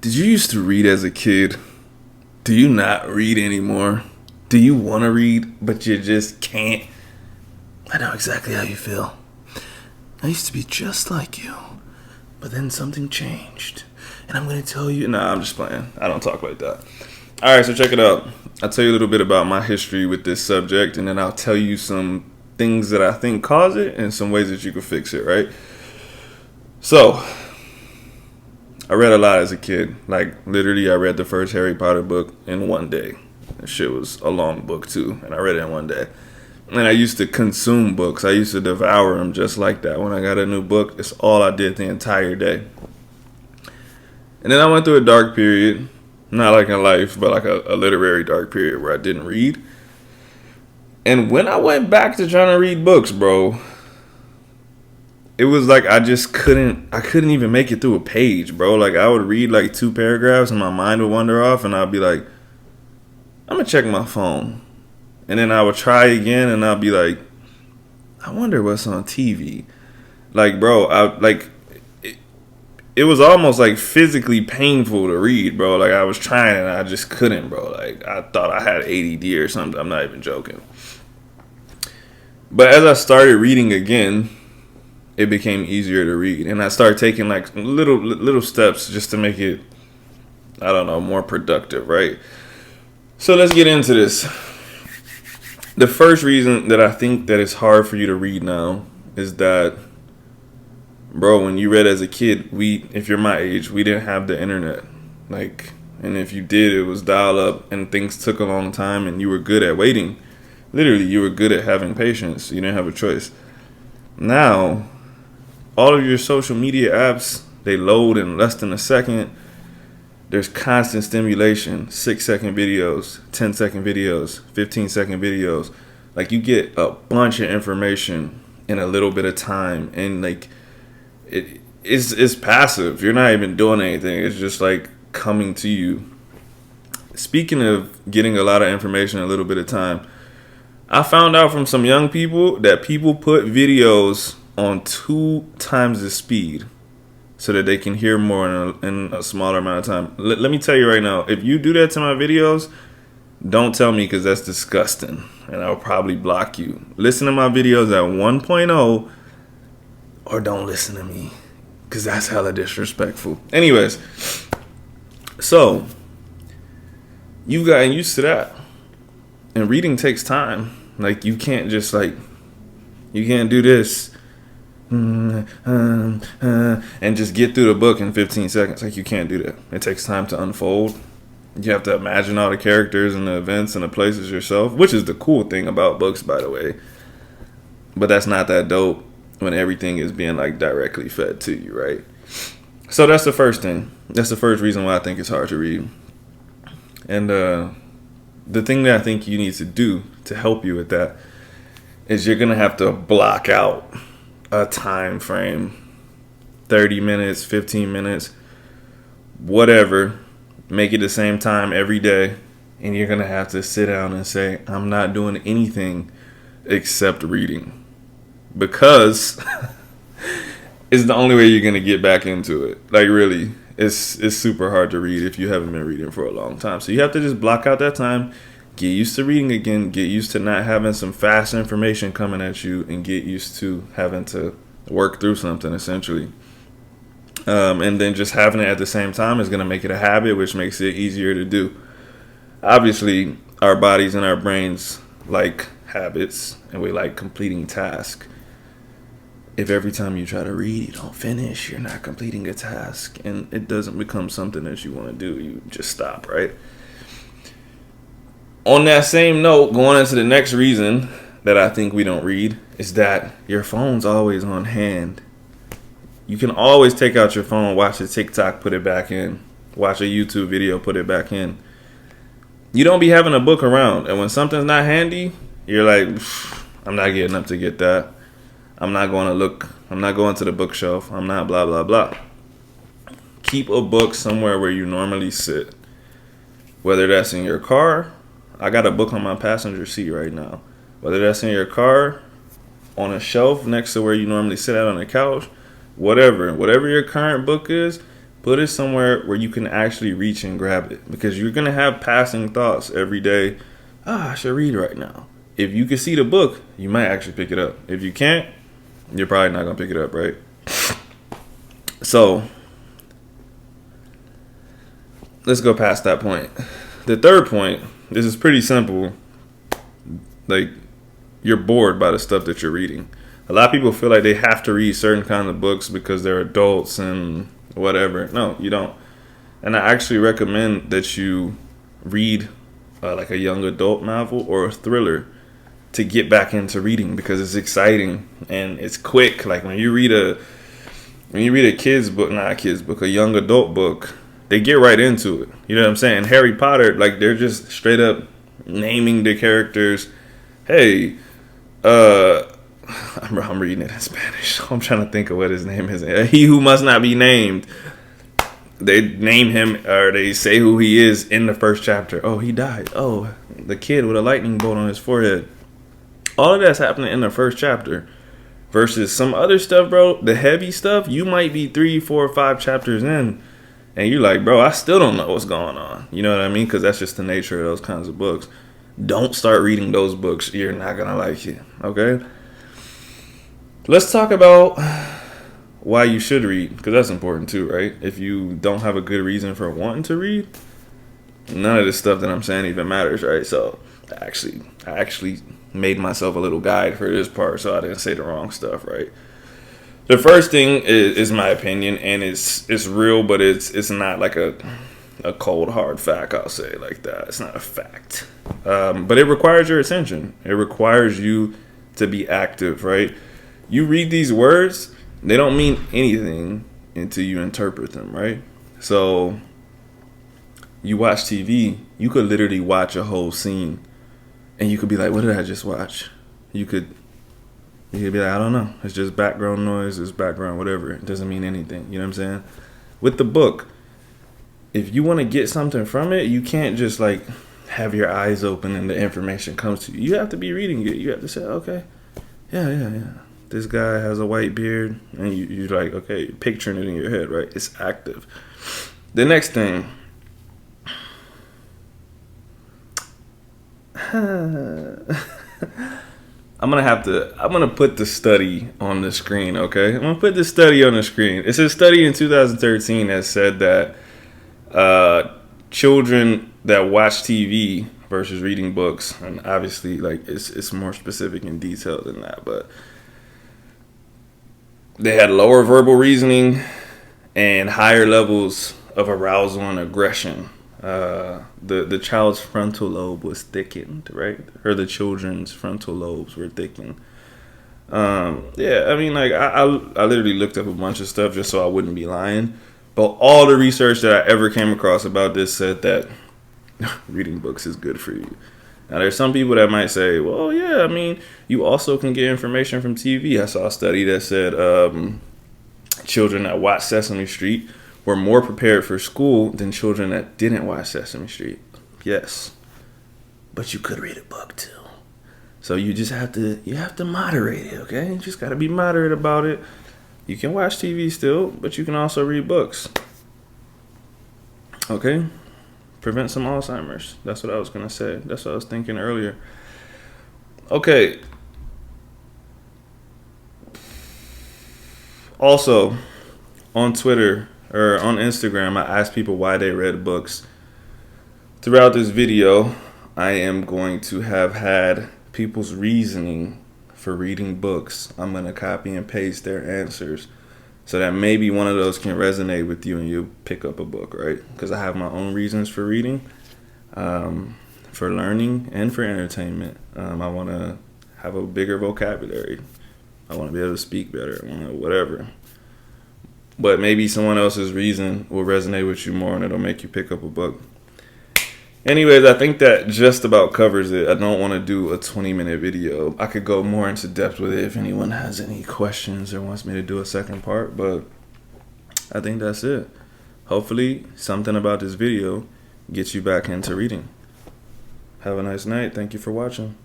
Did you used to read as a kid? Do you not read anymore? Do you want to read, but you just can't? I know exactly how you feel. I used to be just like you, but then something changed. And I'm going to tell you... Nah, I'm just playing. I don't talk like that. All right, so check it out. I'll tell you a little bit about my history with this subject, and then I'll tell you some things that I think cause it and some ways that you can fix it, right? So... I read a lot as a kid. Like, literally, I read the first Harry Potter book in one day. That shit was a long book, too, and I read it in one day. And I used to consume books. I used to devour them just like that. When I got a new book, it's all I did the entire day. And then I went through a dark period. Not like in life, but like a literary dark period where I didn't read. And when I went back to trying to read books, bro... It was like I couldn't even make it through a page, bro. Like, I would read like 2 paragraphs and my mind would wander off and I'd be like, I'm going to check my phone. And then I would try again and I'd be like, I wonder what's on TV. Like, bro, it was almost like physically painful to read, bro. Like, I was trying and I just couldn't, bro. Like, I thought I had ADD or something. I'm not even joking. But as I started reading again, it became easier to read. And I started taking like little steps just to make it, I don't know, more productive, right? So let's get into this. The first reason that I think that it's hard for you to read now is that, bro, when you read as a kid, if you're my age, we didn't have the internet. Like, and if you did, it was dial up and things took a long time and you were good at waiting. Literally, you were good at having patience. You didn't have a choice. Now, all of your social media apps, they load in less than a second. There's constant stimulation, 6-second videos, 10-second videos, 15-second videos. Like, you get a bunch of information in a little bit of time. And, like, it's passive. You're not even doing anything. It's just, like, coming to you. Speaking of getting a lot of information in a little bit of time, I found out from some young people that people put videos on 2 times the speed so that they can hear more in a smaller amount of time. Let me tell you right now, if you do that to my videos, don't tell me, because that's disgusting and I'll probably block you. Listen to my videos at 1.0 or don't listen to me, because that's hella disrespectful. Anyways, so you've gotten used to that, and reading takes time. Like, you can't just you can't do this and just get through the book in 15 seconds. Like, you can't do that. It takes time to unfold. You have to imagine all the characters and the events and the places yourself, which is the cool thing about books, by the way. But that's not that dope when everything is being like directly fed to you, right? So that's the first thing. That's the first reason why I think it's hard to read. And the thing that I think you need to do to help you with that is you're going to have to block out a time frame, 30 minutes, 15 minutes, whatever. Make it the same time every day, and you're going to have to sit down and say, I'm not doing anything except reading, because it's the only way you're going to get back into it. Like, really, it's super hard to read if you haven't been reading for a long time. So you have to just block out that time, get used to reading again, get used to not having some fast information coming at you, and get used to having to work through something, essentially. And then just having it at the same time is going to make it a habit, which makes it easier to do. Obviously, our bodies and our brains like habits, and we like completing tasks. If every time you try to read, you don't finish, you're not completing a task, and it doesn't become something that you want to do, you just stop, right? On that same note, going into the next reason that I think we don't read is that your phone's always on hand. You can always take out your phone, watch a TikTok, put it back in. Watch a YouTube video, put it back in. You don't be having a book around, and when something's not handy, you're like, I'm not getting up to get that. I'm not going to look. I'm not going to the bookshelf. I'm not blah, blah, blah. Keep a book somewhere where you normally sit. Whether that's in your car. I got a book on my passenger seat right now. Whether that's in your car, on a shelf next to where you normally sit at on the couch, whatever your current book is, Put it somewhere where you can actually reach and grab it, because you're going to have passing thoughts every day. I should read right now. If you can see the book, you might actually pick it up. If you can't, you're probably not going to pick it up, right? So let's go past that point. The third point, this is pretty simple. Like, you're bored by the stuff that you're reading. A lot of people feel like they have to read certain kinds of books because they're adults and whatever. No, you don't. And I actually recommend that you read like a young adult novel or a thriller to get back into reading, because it's exciting and it's quick. Like when you read a kid's book, not a kid's book, a young adult book, they get right into it. You know what I'm saying? Harry Potter, like, they're just straight up naming the characters. Hey, I'm reading it in Spanish. I'm trying to think of what his name is. He who must not be named. They name him, or they say who he is in the first chapter. Oh, he died. Oh, the kid with a lightning bolt on his forehead. All of that's happening in the first chapter. Versus some other stuff, bro, the heavy stuff, you might be 3, 4, 5 chapters in, and you're like, bro, I still don't know what's going on. You know what I mean? Because that's just the nature of those kinds of books. Don't start reading those books. You're not going to like it. Okay? Let's talk about why you should read, because that's important too, right? If you don't have a good reason for wanting to read, none of this stuff that I'm saying even matters, right? So I actually made myself a little guide for this part so I didn't say the wrong stuff, right? The first thing is my opinion, and it's real, but it's not like a cold hard fact. I'll say it like that. It's not a fact, but it requires your attention. It requires you to be active, right? You read these words, they don't mean anything until you interpret them, right? So you watch TV, you could literally watch a whole scene and you could be like, what did I just watch? You could be like, I don't know. It's just background noise, it's background whatever. It doesn't mean anything. You know what I'm saying? With the book, if you want to get something from it, you can't just like have your eyes open and the information comes to you. You have to be reading it. You have to say, okay, yeah. This guy has a white beard, and you're like, okay, picturing it in your head, right? It's active. The next thing, I'm gonna put the study on the screen, okay? I'm gonna put the study on the screen. It's a study in 2013 that said that children that watch TV versus reading books, and obviously, like, it's more specific and detailed than that, but they had lower verbal reasoning and higher levels of arousal and aggression. The child's frontal lobe was thickened, right? Or the children's frontal lobes were thickened. Yeah, I mean, like, I literally looked up a bunch of stuff just so I wouldn't be lying. But all the research that I ever came across about this said that reading books is good for you. Now, there's some people that might say, well, yeah, I mean, you also can get information from TV. I saw a study that said children that watch Sesame Street were more prepared for school than children that didn't watch Sesame Street. Yes. But you could read a book too. So you just have to moderate it, okay? You just got to be moderate about it. You can watch TV still, but you can also read books. Okay? Prevent some Alzheimer's. That's what I was going to say. That's what I was thinking earlier. Okay. Also, on Twitter or on Instagram, I asked people why they read books. Throughout this video, I am going to have had people's reasoning for reading books. I'm going to copy and paste their answers so that maybe one of those can resonate with you and you pick up a book, right? Because I have my own reasons for reading, for learning, and for entertainment. I want to have a bigger vocabulary. I want to be able to speak better, whatever. But maybe someone else's reason will resonate with you more and it'll make you pick up a book. Anyways, I think that just about covers it. I don't want to do a 20-minute video. I could go more into depth with it if anyone has any questions or wants me to do a second part, but I think that's it. Hopefully, something about this video gets you back into reading. Have a nice night. Thank you for watching.